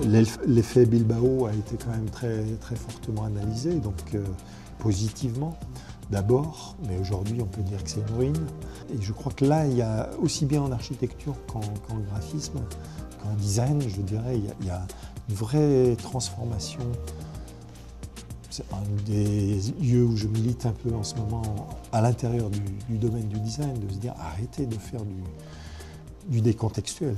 l'effet Bilbao a été quand même très, très fortement analysé, donc positivement d'abord, mais aujourd'hui on peut dire que c'est une ruine. Et je crois que là, il y a aussi bien en architecture qu'en graphisme, qu'en design, je dirais, il y a une vraie transformation. C'est un des lieux où je milite un peu en ce moment à l'intérieur du domaine du design, de se dire arrêtez de faire du décontextuel.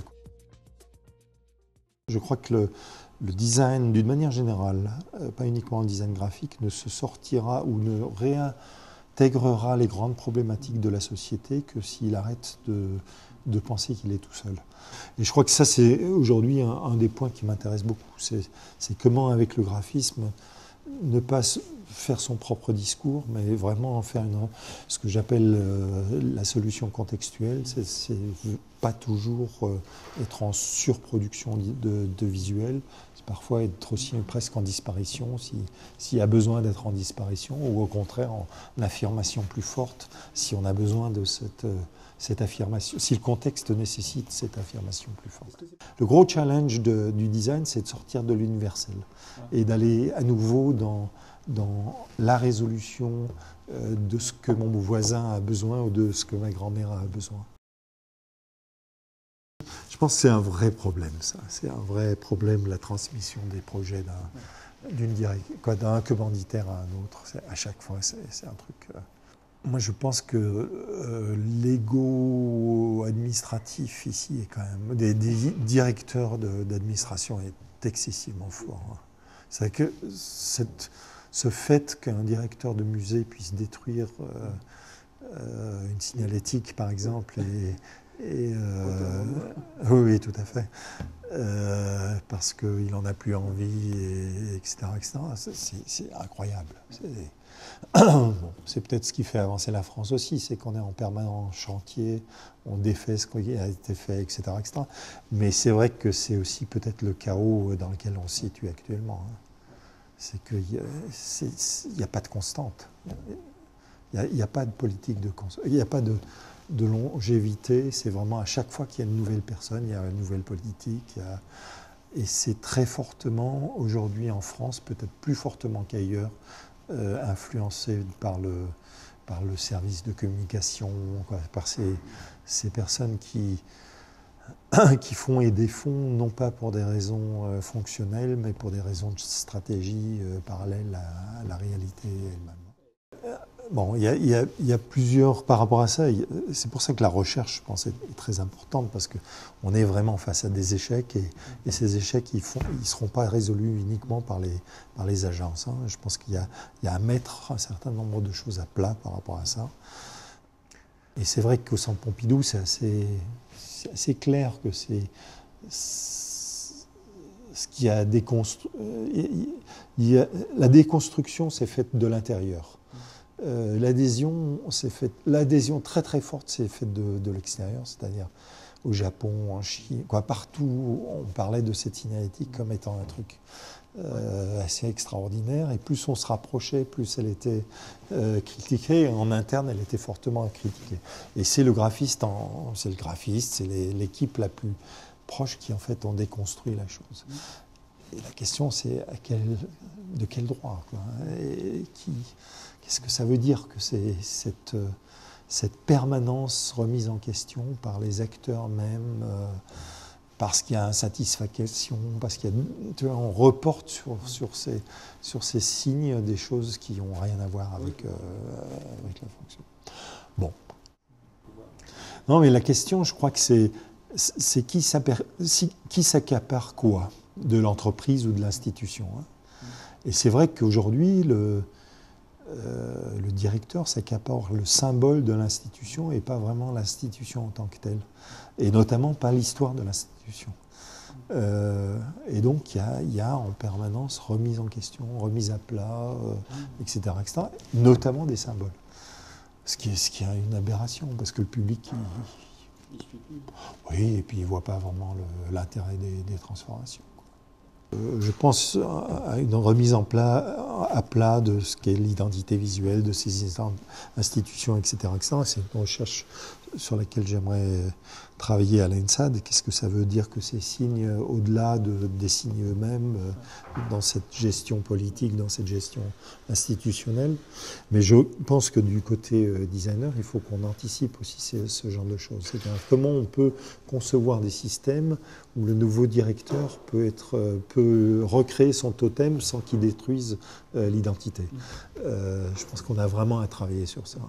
Je crois que le design, d'une manière générale, pas uniquement le design graphique, ne se sortira ou ne réintégrera les grandes problématiques de la société que s'il arrête de penser qu'il est tout seul. Et je crois que ça, c'est aujourd'hui un des points qui m'intéresse beaucoup. C'est comment, avec le graphisme, ne pas faire son propre discours, mais vraiment en faire ce que j'appelle la solution contextuelle. C'est pas toujours être en surproduction de visuels, c'est parfois être aussi presque en disparition, s'il y a besoin d'être en disparition, ou au contraire en affirmation plus forte, si on a besoin de cette affirmation, si le contexte nécessite cette affirmation plus forte. Le gros challenge du design, c'est de sortir de l'universel et d'aller à nouveau dans la résolution de ce que mon voisin a besoin ou de ce que ma grand-mère a besoin. Je pense que c'est un vrai problème, ça. C'est un vrai problème, la transmission des projets d'un commanditaire à un autre. À chaque fois, c'est un truc... Moi, je pense que l'ego administratif ici est quand même... des directeurs d'administration est excessivement fort. C'est vrai que ce fait qu'un directeur de musée puisse détruire une signalétique, par exemple, oui, tout à fait, parce qu'il n'en a plus envie, etc., c'est incroyable. Bon, c'est peut-être ce qui fait avancer la France aussi, c'est qu'on est en permanent chantier, on défait ce qui a été fait, etc., etc. Mais c'est vrai que c'est aussi peut-être le chaos dans lequel on se situe actuellement. C'est qu'il n'y a pas de constante. Il n'y a pas de politique de constante. Il n'y a pas de longévité. C'est vraiment à chaque fois qu'il y a une nouvelle personne, il y a une nouvelle politique. Et c'est très fortement, aujourd'hui en France, peut-être plus fortement qu'ailleurs, influencé par le service de communication, par ces personnes qui font et défont, non pas pour des raisons fonctionnelles, mais pour des raisons de stratégie parallèles à la réalité elle-même. Bon, il y a plusieurs, par rapport à ça, c'est pour ça que la recherche, je pense, est très importante, parce qu'on est vraiment face à des échecs, et ces échecs, ils ne seront pas résolus uniquement par les agences. Je pense qu'il y a à mettre un certain nombre de choses à plat par rapport à ça. Et c'est vrai qu'au Centre Pompidou, c'est assez clair que c'est ce qui a déconstruit. La déconstruction s'est faite de l'intérieur. L'adhésion très très forte s'est faite de l'extérieur, c'est-à-dire au Japon, en Chine, partout on parlait de cette signalétique comme étant un truc assez extraordinaire, et plus on se rapprochait, plus elle était critiquée. En interne, elle était fortement critiquée. Et c'est le graphiste, c'est l'équipe la plus proche qui en fait ont déconstruit la chose. Et la question, c'est de quel droit, et qu'est-ce que ça veut dire que c'est cette permanence remise en question par les acteurs même, parce qu'il y a insatisfaction, parce qu'on reporte sur ces signes des choses qui n'ont rien à voir avec la fonction. Bon. Non, mais la question, je crois que c'est qui s'accapare quoi de l'entreprise ou de l'institution. Et c'est vrai qu'aujourd'hui, le directeur s'accapare le symbole de l'institution et pas vraiment l'institution en tant que telle, et notamment pas l'histoire de l'institution. Et donc il y a en permanence remise en question, remise à plat, etc., notamment des symboles. Ce qui est une aberration, parce que le public, oui, et puis il ne voit pas vraiment l'intérêt des transformations. Je pense à une remise à plat de ce qu'est l'identité visuelle de ces institutions, etc. C'est une recherche sur laquelle j'aimerais travailler à l'ENSAD. Qu'est-ce que ça veut dire que ces signes, au-delà des signes eux-mêmes, dans cette gestion politique, dans cette gestion institutionnelle. Mais je pense que du côté designer, il faut qu'on anticipe aussi ce genre de choses. C'est-à-dire comment on peut concevoir des systèmes où le nouveau directeur peut recréer son totem sans qu'il détruise l'identité. Je pense qu'on a vraiment à travailler sur ça.